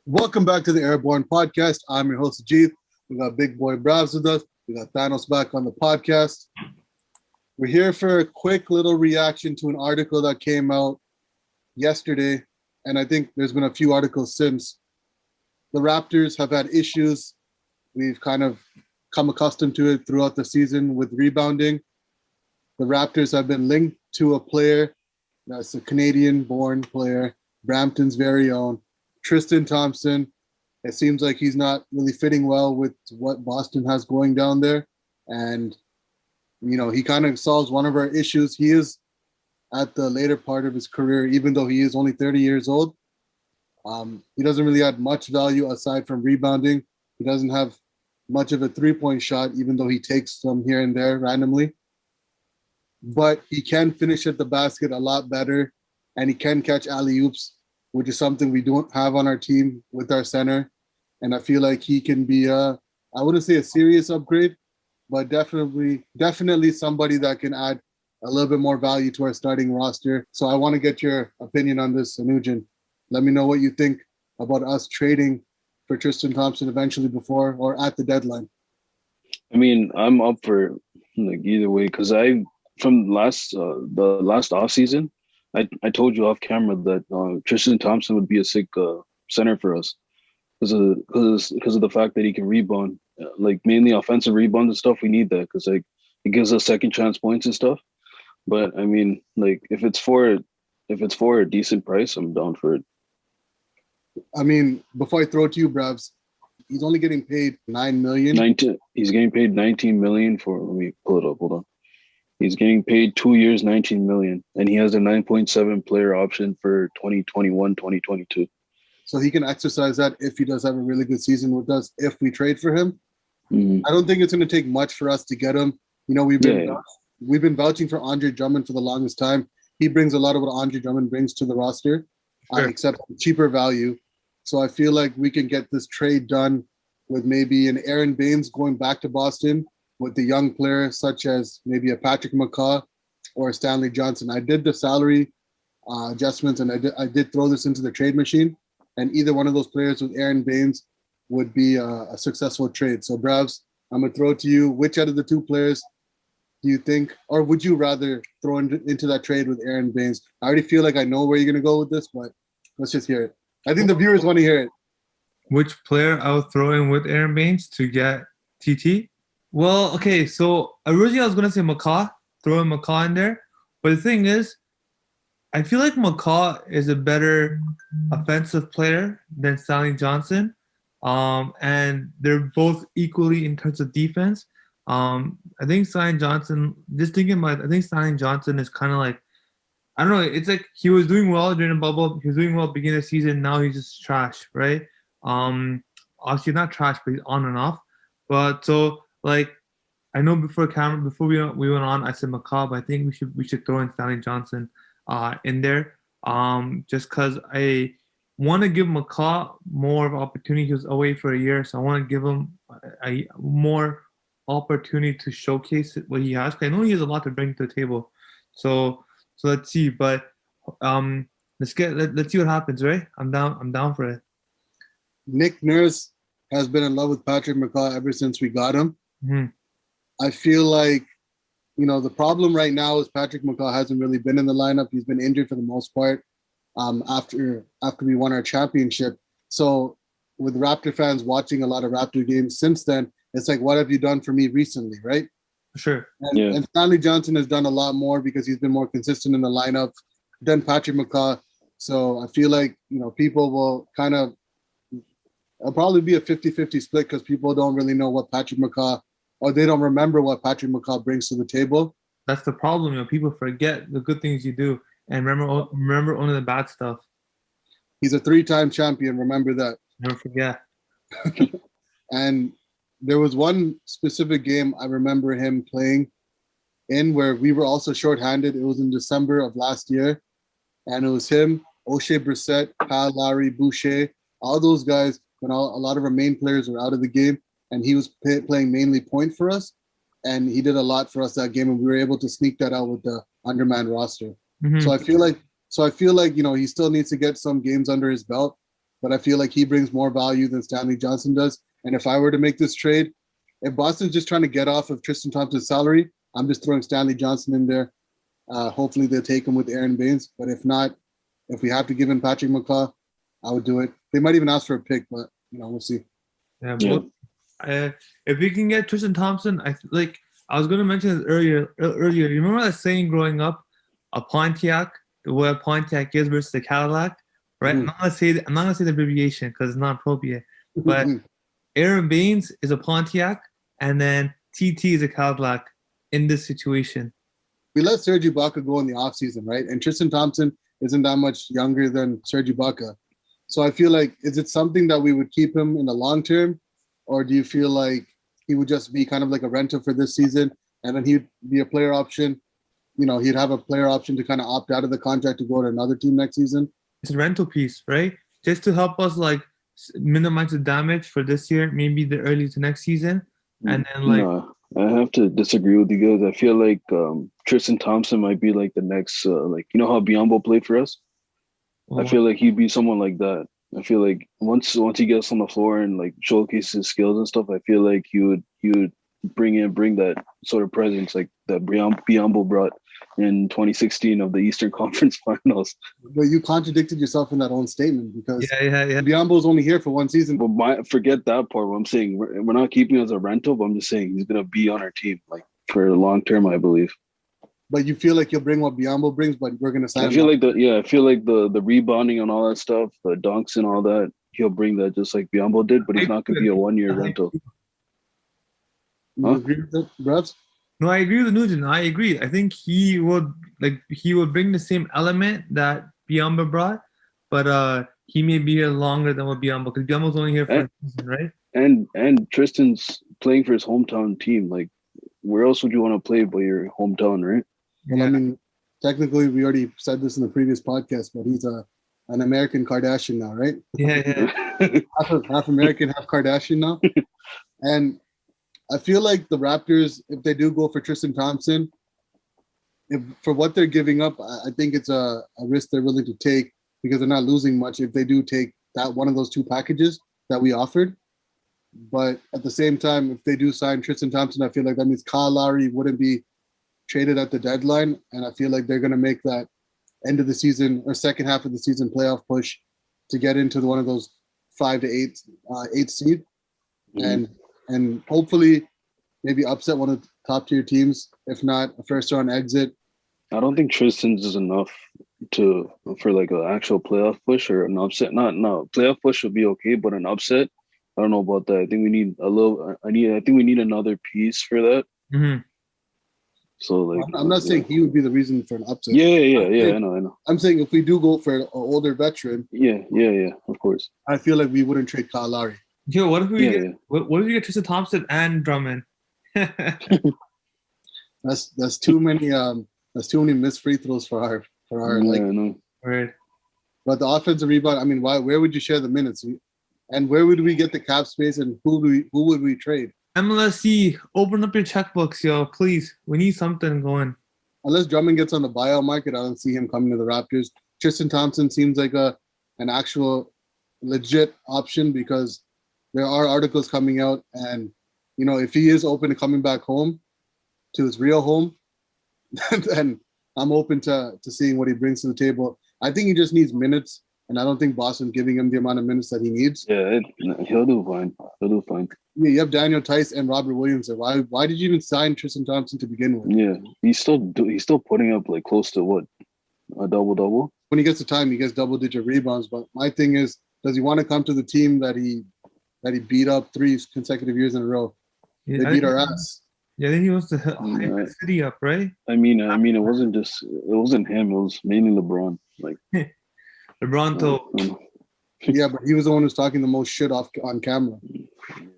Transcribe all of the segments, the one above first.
Welcome back to the Airborne Podcast. I'm your host, Ajit. We got Big Boy Bravs with us. We got Thanos back on the podcast. We're here for a quick little reaction to an article that came out yesterday, and I think there's been a few articles since. The Raptors have had issues. We've kind of come accustomed to it throughout the season with rebounding. The Raptors have been linked to a player that's a Canadian-born player, Brampton's very own, Tristan Thompson. It seems like he's not really fitting well with what Boston has going down there. And, you know, he kind of solves one of our issues. He is at the later part of his career, even though he is only 30 years old. He doesn't really add much value aside from rebounding. He doesn't have much of a three-point shot, even though he takes some here and there randomly. But he can finish at the basket a lot better, and he can catch alley-oops, which is something we don't have on our team with our center. And I feel like he can be I wouldn't say a serious upgrade, but definitely somebody that can add a little bit more value to our starting roster. So I want to get your opinion on this, Anujan. Let me know what you think about us trading for Tristan Thompson eventually before or at the deadline. I mean, I'm up for like either way because from the last off season, I told you off camera that Tristan Thompson would be a sick center for us because of the fact that he can rebound, like mainly offensive rebound and stuff. We need that because like it gives us second chance points and stuff. But I mean, like if it's for a decent price, I'm down for it. I mean, before I throw it to you, Bravs, he's only getting paid $9 million. He's getting paid $19 million for. Let me pull it up. Hold on. He's getting paid 2 years, $19 million, and he has a 9.7 player option for 2021, 2022. So he can exercise that if he does have a really good season with us. If we trade for him, I don't think it's going to take much for us to get him. You know, we've been vouching for Andre Drummond for the longest time. He brings a lot of what Andre Drummond brings to the roster, except cheaper value. So I feel like we can get this trade done with maybe an Aaron Baines going back to Boston with the young players such as maybe a Patrick McCaw or a Stanley Johnson. I did the salary adjustments, and I did throw this into the trade machine, and either one of those players with Aaron Baines would be a successful trade. So, Bravs, I'm going to throw it to you. Which out of the two players do you think, or would you rather throw into that trade with Aaron Baines? I already feel like I know where you're going to go with this, but let's just hear it. I think the viewers want to hear it. Which player I would throw in with Aaron Baines to get TT? Well, okay, so originally I was going to say McCaw, throw in McCaw in there. But the thing is, I feel like McCaw is a better offensive player than Stanley Johnson. And they're both equally in terms of defense. I think Stanley Johnson, just thinking about it, I think Stanley Johnson is kind of like, I don't know, it's like he was doing well during the bubble. He was doing well at the beginning of the season. Now he's just trash, right? Obviously not trash, but he's on and off. But so, like, I know before we went on, I said McCaw, but I think we should throw in Stanley Johnson in there, just because I want to give McCaw more of an opportunity. He was away for a year, so I want to give him a more opportunity to showcase what he has. 'Cause I know he has a lot to bring to the table. So let's see, but let's see what happens, right? I'm down for it. Nick Nurse has been in love with Patrick McCaw ever since we got him. Mm-hmm. I feel like, you know, the problem right now is Patrick McCaw hasn't really been in the lineup. He's been injured for the most part after we won our championship. So with Raptor fans watching a lot of Raptor games since then, it's like, what have you done for me recently, right? Sure. And Stanley Johnson has done a lot more because he's been more consistent in the lineup than Patrick McCaw. So I feel like, you know, people will kind of, it'll probably be a 50-50 split because people don't really know what Patrick McCaw, or they don't remember what Patrick McCaw brings to the table. That's the problem, you know. People forget the good things you do and remember only the bad stuff. He's a 3-time champion. Remember that. Never forget. And there was one specific game I remember him playing in where we were also shorthanded. It was in December of last year. And it was him, O'Shea Brissett, Kyle Lowry, Boucher, all those guys, when a lot of our main players were out of the game, and he was playing mainly point for us. and he did a lot for us that game, and we were able to sneak that out with the undermanned roster. Mhm. So I feel like he still needs to get some games under his belt, but I feel like he brings more value than Stanley Johnson does. And if I were to make this trade, if Boston's just trying to get off of Tristan Thompson's salary, I'm just throwing Stanley Johnson in there. Hopefully they'll take him with Aaron Baines, but if not, if we have to give in Patrick McCaw, I would do it. They might even ask for a pick, but we'll see. Yeah. If we can get Tristan Thompson, I was going to mention this earlier. You remember that saying growing up, a Pontiac, what a Pontiac is versus a Cadillac, right? Mhm. I'm not gonna say the abbreviation because it's not appropriate. But Aaron Baines is a Pontiac, and then TT is a Cadillac in this situation. We let Serge Ibaka go in the offseason, right? And Tristan Thompson isn't that much younger than Serge Ibaka. So I feel like, is it something that we would keep him in the long term? Or do you feel like he would just be kind of like a rental for this season, and then he'd be a player option? He'd have a player option to kind of opt out of the contract to go to another team next season. It's a rental piece, right? Just to help us minimize the damage for this year, maybe the early to next season. And then No, I have to disagree with you guys. I feel like Tristan Thompson might be like the next, how Biyombo played for us? I feel like he'd be someone like that. I feel like once he gets on the floor and showcases his skills and stuff, I feel like he would bring that sort of presence like that Biyombo brought in 2016 of the Eastern Conference Finals. But you contradicted yourself in that own statement because yeah. Biyombo's only here for one season. But forget that part. What I'm saying, we're not keeping him as a rental, but I'm just saying he's gonna be on our team for the long term, I believe. But you feel like he'll bring what Biyombo brings, but we're gonna sign. I feel like the rebounding and all that stuff, the dunks and all that, he'll bring that just like Biyombo did, but he's not gonna be a 1-year rental. You agree with that, Brevs? No, I agree with Nugent. I agree. I think he would bring the same element that Biyombo brought, but he may be here longer than what Biyombo, because Biyombo's only here for a season, right? And Tristan's playing for his hometown team. Where else would you want to play but your hometown, right? Well, Yeah. I mean, technically, we already said this in the previous podcast, but he's an American Kardashian now, right? Yeah. half American, half Kardashian now. And I feel like the Raptors, if they do go for Tristan Thompson, for what they're giving up, I think it's a risk they're willing to take because they're not losing much if they do take that one of those two packages that we offered. But at the same time, if they do sign Tristan Thompson, I feel like that means Kyle Lowry wouldn't be traded at the deadline. And I feel like they're going to make that end of the season or second half of the season playoff push to get into one of those 5 to 8 seed. Mhm. And hopefully maybe upset one of the top tier teams, if not a first round exit. I don't think Tristan's is enough for an actual playoff push or an upset. No, playoff push would be okay, but an upset, I don't know about that. I think we need we need another piece for that. Mm-hmm. So I'm not saying he would be the reason for an upset. Yeah. I know. I'm saying if we do go for an older veteran, Yeah. Of course. I feel like we wouldn't trade Kyle Lowry. Yo, what if we get Tristan Thompson and Drummond? That's too many missed free throws for our I know. Right. But the offensive rebound, I mean, where would you share the minutes? And where would we get the cap space and who would we trade? MLSC, open up your checkbooks, yo, please. We need something going. Unless Drummond gets on the buyout market, I don't see him coming to the Raptors. Tristan Thompson seems like an actual legit option because there are articles coming out, and if he is open to coming back home to his real home, then I'm open to seeing what he brings to the table. I think he just needs minutes, and I don't think Boston's giving him the amount of minutes that he needs. Yeah, he'll do fine. Yeah, you have Daniel Tice and Robert Williams there. Why did you even sign Tristan Thompson to begin with? Yeah, he's still putting up close to what, a double. When he gets the time, he gets double-digit rebounds. But my thing is, does he want to come to the team that he beat up 3 consecutive years in a row? Yeah, They beat our ass. Yeah, I think he wants to hype the city up, right? I mean, it wasn't him. It was mainly LeBron. LeBron told. Yeah, but he was the one who's talking the most shit on camera.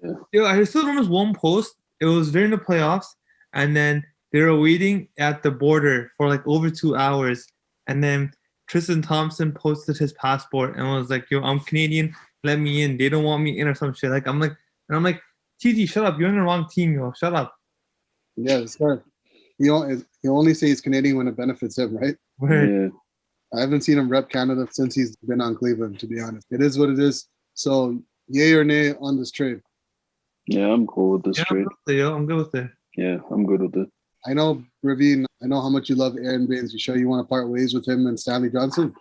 Yeah. Yo, I still remember one post. It was during the playoffs, and then they were waiting at the border for over 2 hours, and then Tristan Thompson posted his passport and was like, "Yo, I'm Canadian. Let me in. They don't want me in or some shit." I'm like, TT, shut up. You're in the wrong team, yo. Shut up. Yeah, this guy. He only say he's Canadian when it benefits him, right? Word. Yeah. I haven't seen him rep Canada since he's been on Cleveland, to be honest. It is what it is. So, yay or nay on this trade? Yeah, I'm cool with this Yeah, trade. I'm good with it. Yeah, I'm good with it. I know, Ravine, I know how much you love Aaron Baines. You sure you want to part ways with him and Stanley Johnson?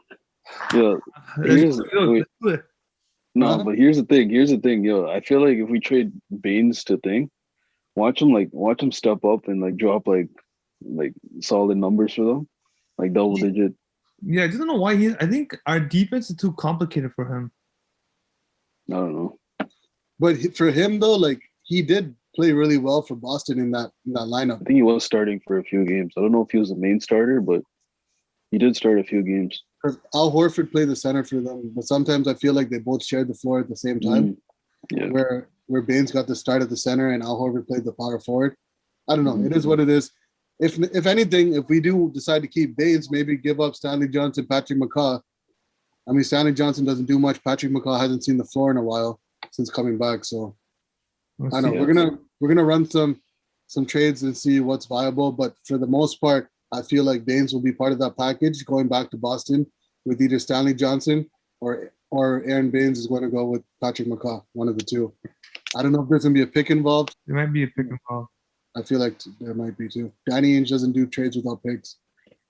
Yeah. Let's do it. No, Huh? but here's the thing. Here's the thing, yo. I feel like if we trade Baines to thing, watch him step up and like drop like solid numbers for them, like double digit. Yeah, I just don't know why I think our defense is too complicated for him. I don't know. But for him, though, like, he did play really well for Boston in that lineup. I think he was starting for a few games. I don't know if he was the main starter, but he did start a few games. Because Al Horford played the center for them, but sometimes I feel like they both shared the floor at the same time. Yeah. Where Baines got the start at the center and Al Horford played the power forward. I don't know. Mhm. It is what it is. If anything, if we do decide to keep Baines, maybe give up Stanley Johnson, Patrick McCaw. I mean, Stanley Johnson doesn't do much. Patrick McCaw hasn't seen the floor in a while since coming back. So We'll I know see. we're gonna run some trades and see what's viable. But for the most part, I feel like Baines will be part of that package going back to Boston with either Stanley Johnson or Aaron Baines is going to go with Patrick McCaw, one of the two. I don't know if there's gonna be a pick involved. It might be a pick and roll. I feel like there might be too. Danny Ainge doesn't do trades without picks.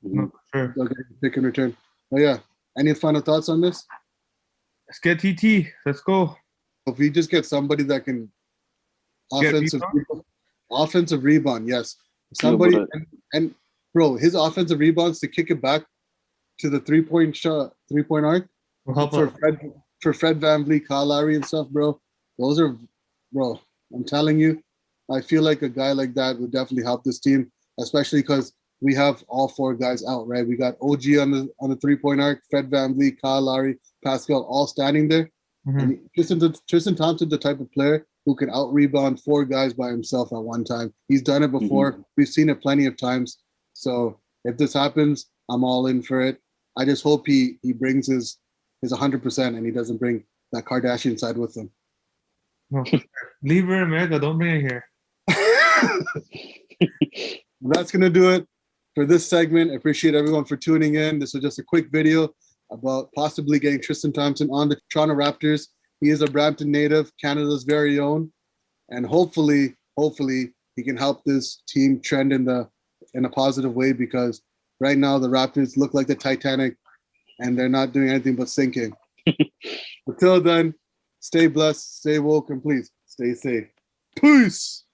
No, for sure. They'll get a pick in return. But yeah, any final thoughts on this? Let's get TT. Let's go. If we just get somebody that can Get offensive rebound, yes. Somebody but and bro, his offensive rebounds to kick it back to the 3-point arc We'll help for out. Fred VanVleet, Kyle Lowry and stuff, bro. Those are, bro. I'm telling you, I feel like a guy like that would definitely help this team, especially because we have all four guys out, right? We got OG on the 3-point arc, Fred VanVleet, Kyle Lowry, Pascal, all standing there. Mhm. And Tristan Thompson, the type of player who can out rebound four guys by himself at one time. He's done it before. We've seen it plenty of times. So if this happens, I'm all in for it. I just hope he brings his 100% and he doesn't bring that Kardashian side with him. No, for sure. Leave her in America. Don't bring her here. That's going to do it for this segment. I appreciate everyone for tuning in. This was just a quick video about possibly getting Tristan Thompson on the Toronto Raptors. He is a Brampton native, Canada's very own, and hopefully he can help this team trend in a positive way, because right now the Raptors look like the Titanic and they're not doing anything but sinking. Until then, stay blessed, stay woke, and please stay safe. Peace.